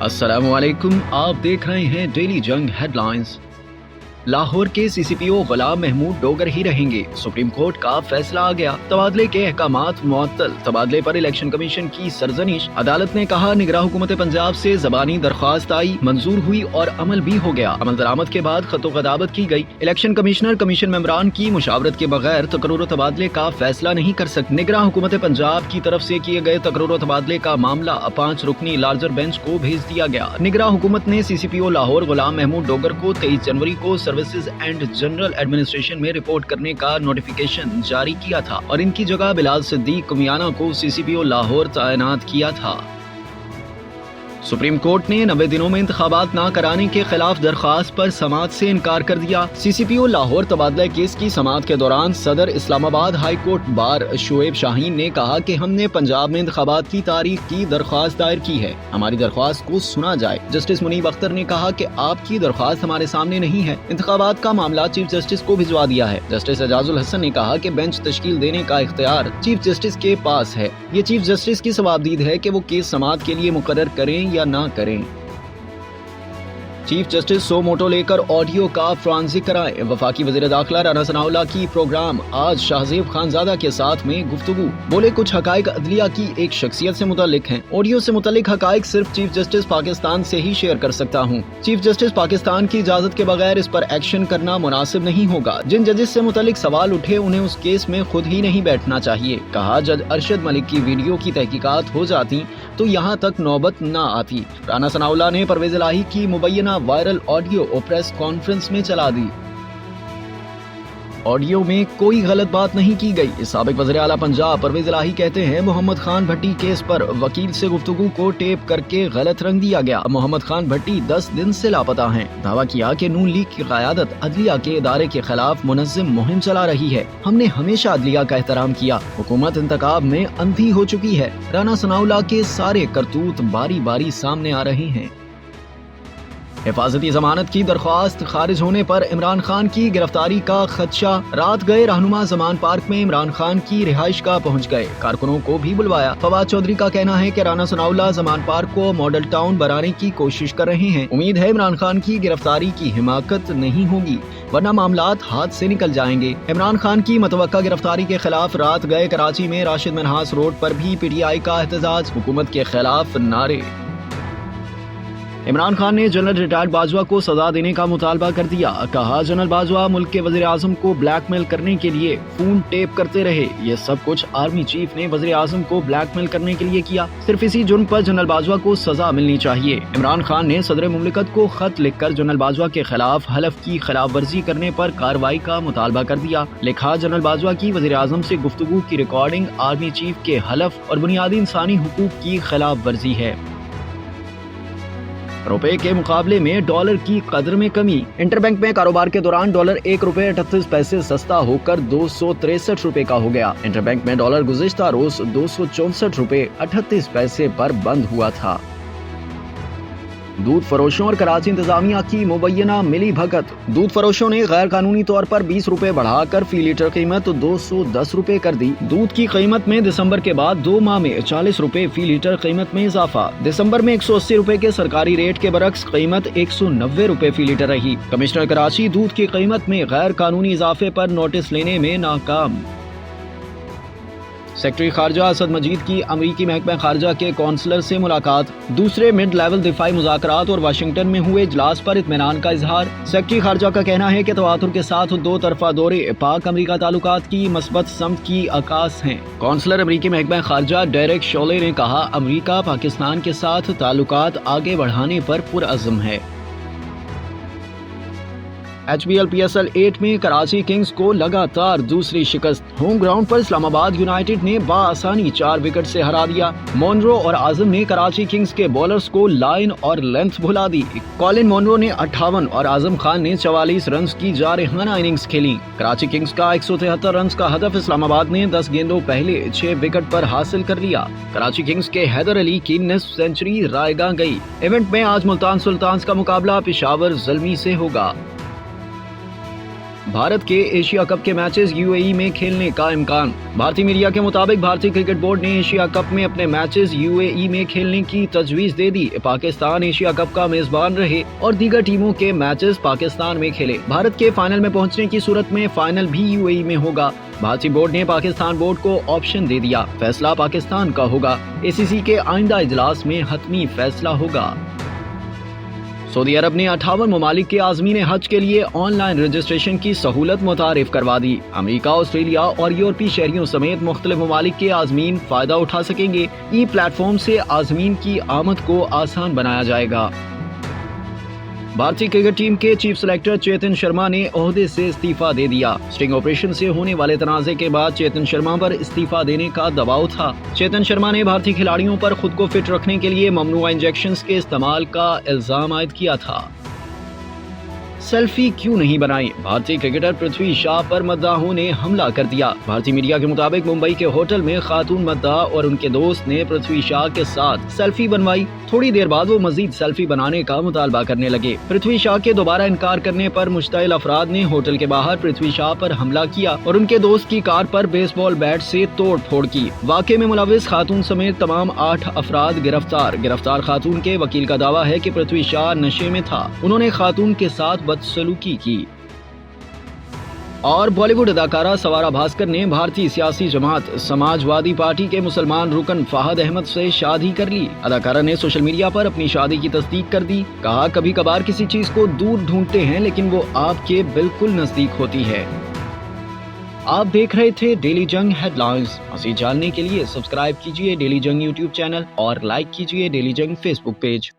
अस्सलाम वालेकुम, आप देख रहे हैं डेली जंग हेडलाइंस। लाहौर के सीसीपीओ गुलाम महमूद डोगर ही रहेंगे, सुप्रीम कोर्ट का फैसला आ गया। तबादले के अहकामात मुअत्तल, तबादले पर इलेक्शन कमीशन की सरजनिश। अदालत ने कहा निगरान हुकूमत पंजाब से ज़बानी दरख्वास्त आई, मंजूर हुई और अमल भी हो गया। अमल दरामद के बाद खतो खदाबत की गई। इलेक्शन कमिश्नर कमीशन मेंबरान की मुशावरत के बगैर तकर्रुर तबादले का फैसला नहीं कर सकते। निगरान हुकूमत पंजाब की तरफ से किए गए तकर्रुर तबादले का मामला 5 रुकनी लार्जर बेंच को भेज दिया गया। निगरान हुकूमत ने सीसीपीओ लाहौर गुलाम महमूद डोगर को 23 जनवरी को सर्विसेज एंड जनरल एडमिनिस्ट्रेशन में रिपोर्ट करने का नोटिफिकेशन जारी किया था और इनकी जगह बिलाल सिद्दीक कुमियाना को सीसीपीओ लाहौर तैनात किया था। सुप्रीम कोर्ट ने 90 दिनों में इंतखाबात न कराने के खिलाफ दरख्वास्त पर समाअत से इनकार कर दिया। सीसीपीओ लाहौर तबादला केस की समाअत के दौरान सदर Islamabad high court bar Shoaib Shaheen ने कहा कि हमने पंजाब में इंतखाबात की तारीख की दरख्वास्त दायर की है, हमारी दरख्वास्त को सुना जाए। जस्टिस मुनीब अख्तर ने कहा कि आपकी दरख्वास्त हमारे सामने नहीं है, इंतखाबात का मामला चीफ जस्टिस को भिजवा दिया है। जस्टिस एजाजुल हसन ने कहा कि बेंच तश्कील देने का इख्तियार चीफ जस्टिस के पास है, ये चीफ जस्टिस की सवाबदीद है कि वो केस समाअत के लिए मुकर्रर करें या ना करें। चीफ जस्टिस सो मोटो लेकर ऑडियो का फ्रांसिक कराएं। वफाकी वज़ीर दाखिला राना सनाउल्लाह की प्रोग्राम आज शाहज़ेब खानज़ादा के साथ में गुफ्तगू। बोले कुछ हकाइक अदलिया की एक शख्सियत से मुतल्लिक हैं, ऑडियो से मुतल्लिक हकाइक सिर्फ चीफ जस्टिस पाकिस्तान से ही शेयर कर सकता हूँ। चीफ जस्टिस पाकिस्तान की इजाजत के बगैर इस पर एक्शन करना मुनासिब नहीं होगा। जिन जजेस से मुतल्लिक सवाल उठे उन्हें उस केस में खुद ही नहीं बैठना चाहिए। कहा जज अरशद मलिक की वीडियो की तहकीकात हो जाती तो यहाँ तक नौबत न आती। राना सनाउल्लाह ने परवेज इलाही की मुबैना वायरल ऑडियो और प्रेस कॉन्फ्रेंस में चला दी। ऑडियो में कोई गलत बात नहीं की गई। साबिक वज़ीर आला पंजाब परवेज इलाही कहते हैं मोहम्मद खान भट्टी केस पर वकील से गुफ्तगू को टेप करके गलत रंग दिया गया। मोहम्मद खान भट्टी 10 दिन से लापता हैं। दावा किया कि नून लीग की क़यादत अदलिया के इदारे के खिलाफ मुनज़्ज़म मुहिम चला रही है। हमने हमेशा अदलिया का एहतराम किया, हुकूमत इंतखाब में अंधी हो चुकी है। राना सनाउल्लाह के सारे करतूत बारी बारी सामने आ रहे हैं। हिफाजती जमानत की दरख्वास्त खारिज होने पर इमरान खान की गिरफ्तारी का खदशा। रात गए रहनुमा जमान पार्क में इमरान खान की रिहाइश गाह पहुँच गए, कारकुनों को भी बुलवाया। फवाद चौधरी का कहना है कि राना सनाउल्लाह जमान पार्क को मॉडल टाउन बनाने की कोशिश कर रहे हैं। उम्मीद है इमरान खान की गिरफ्तारी की हिमाकत नहीं होगी, वरना मामलात हाथ से निकल जाएंगे। इमरान खान की मतवक्का गिरफ्तारी के खिलाफ रात गए कराची में राशिद मनहास रोड पर भी PTI का एहतजाज, हुकूमत के खिलाफ नारे। इमरान खान ने जनरल रिटायर्ड बाजवा को सजा देने का मुतालबा कर दिया। कहा जनरल बाजवा मुल्क के वज़ीर आज़म को ब्लैकमेल करने के लिए फोन टेप करते रहे। ये सब कुछ आर्मी चीफ ने वज़ीर आज़म को ब्लैकमेल करने के लिए किया। सिर्फ इसी जुर्म पर जनरल बाजवा को सजा मिलनी चाहिए। इमरान खान ने सदर मुमलिकत को खत लिखकर जनरल बाजवा के खिलाफ हलफ की खिलाफ वर्जी करने पर कार्रवाई का मुतालबा कर दिया। लिखा जनरल बाजवा की वज़ीर आज़म से गुफ्तगू की रिकॉर्डिंग आर्मी चीफ के हलफ और बुनियादी इंसानी हुकूक की खिलाफ वर्जी है। रुपए के मुकाबले में डॉलर की कदर में कमी। इंटरबैंक में कारोबार के दौरान डॉलर 1 रुपए 38 पैसे सस्ता होकर 263 रुपए का हो गया। इंटरबैंक में डॉलर गुज़िश्ता रोज 264 रुपए 38 पैसे पर बंद हुआ था। दूध फरोशों और कराची इंतजामिया की मुबैना मिली भगत। दूध फरोशों ने गैर कानूनी तौर पर 20 रुपए बढ़ाकर फी लीटर कीमत 210 रुपए कर दी। दूध की कीमत में दिसंबर के बाद 2 माह में 40 रुपए फी लीटर कीमत में इजाफा। दिसंबर में 180 रुपए के सरकारी रेट के बरक्स कीमत 190 रुपए फी लीटर रही। कमिश्नर कराची दूध की कीमत में गैर कानूनी इजाफे पर नोटिस लेने में नाकाम। सेक्रेटरी खारजा असद मजीद की अमरीकी महकमा खारजा के कौंसलर से मुलाकात। दूसरे मिड लेवल दिफाई मुज़ाकरात और वाशिंगटन में हुए इजलास पर इत्मीनान का इजहार। सेक्रेटरी खारजा का कहना है कि तवातुर के साथ 2 तरफा दौरे पाक अमरीका ताल्लुकात की मस्बत समत की अकास हैं। कौंसलर अमरीकी महकमा खारजा डेरेक शोले ने कहा अमरीका पाकिस्तान के साथ ताल्लुकात आगे बढ़ाने पर पुरअज़्म है। HBL PSL 8 में कराची किंग्स को लगातार दूसरी शिकस्त। होम ग्राउंड पर इस्लामाबाद यूनाइटेड ने बाआसानी 4 विकेट से हरा दिया। मोनरो और आजम ने कराची किंग्स के बॉलर्स को लाइन और लेंथ भुला दी। कॉलिन मोनरो ने 58 और आजम खान ने 44 रन की जारहाना इनिंग्स खेली। कराची किंग्स का 173 रन का हदफ इस्लामाबाद ने 10 गेंदों पहले 6 विकेट पर हासिल कर लिया। कराची किंग्स के हैदर अली की निस्फ सेंचुरी रायगा गई। इवेंट में आज मुल्तान सुल्तान्स का मुकाबला पेशावर ज़ल्मी से होगा। भारत के एशिया कप के मैचेस यूएई में खेलने का इम्कान। भारतीय मीडिया के मुताबिक भारतीय क्रिकेट बोर्ड ने एशिया कप में अपने मैचेस यूएई में खेलने की तजवीज दे दी। पाकिस्तान एशिया कप का मेजबान रहे और दीगर टीमों के मैचेस पाकिस्तान में खेले। भारत के फाइनल में पहुंचने की सूरत में फाइनल भी यूएई में होगा। भारतीय बोर्ड ने पाकिस्तान बोर्ड को ऑप्शन दे दिया। फैसला पाकिस्तान का होगा। एसीसी के आइंदा इजलास में हतमी फैसला होगा। सऊदी अरब ने 58 ममालिक के आज़मीन हज के लिए ऑनलाइन रजिस्ट्रेशन की सहूलत मुतारिफ करवा दी। अमेरिका, ऑस्ट्रेलिया और यूरोपीय शहरियों समेत मुख्तलिफ ममालिक के आज़मीन फायदा उठा सकेंगे। ई प्लेटफॉर्म से आज़मीन की आमद को आसान बनाया जाएगा। भारतीय क्रिकेट टीम के चीफ सेलेक्टर चेतन शर्मा ने ओहदे से इस्तीफा दे दिया। स्टिंग ऑपरेशन से होने वाले तनाज़े के बाद चेतन शर्मा पर इस्तीफा देने का दबाव था। चेतन शर्मा ने भारतीय खिलाड़ियों पर खुद को फिट रखने के लिए ममनुआ इंजेक्शंस के इस्तेमाल का इल्जाम आयद किया था। सेल्फी क्यों नहीं बनाई? भारतीय क्रिकेटर पृथ्वी शॉ पर मद्दाहों ने हमला कर दिया। भारतीय मीडिया के मुताबिक मुंबई के होटल में खातून मद्दाह और उनके दोस्त ने पृथ्वी शॉ के साथ सेल्फी बनवाई। थोड़ी देर बाद वो मजीद सेल्फी बनाने का मुतालबा करने लगे। पृथ्वी शॉ के दोबारा इनकार करने पर मुश्तइल अफराद ने होटल के बाहर पृथ्वी शॉ पर हमला किया और उनके दोस्त की कार पर बेसबॉल बैट से तोड़ फोड़ की। वाक़े में मुलविस खातून समेत तमाम 8 अफराद गिरफ्तार खातून के वकील का दावा है कि पृथ्वी शॉ नशे में था। उन्होंने खातून के साथ बदसलूकी की। और बॉलीवुड अदाकारा सवारा भास्कर ने भारतीय सियासी जमात समाजवादी पार्टी के मुसलमान रुकन फहद अहमद से शादी कर ली। अदाकारा ने सोशल मीडिया पर अपनी शादी की तस्दीक कर दी। कहा, कभी कभार किसी चीज को दूर ढूंढते हैं लेकिन वो आपके बिल्कुल नजदीक होती है। आप देख रहे थे डेली जंग हेडलाइंस। मज़ीद जानने के लिए सब्सक्राइब कीजिए डेली जंग यूट्यूब चैनल और लाइक कीजिए डेली जंग फेसबुक पेज।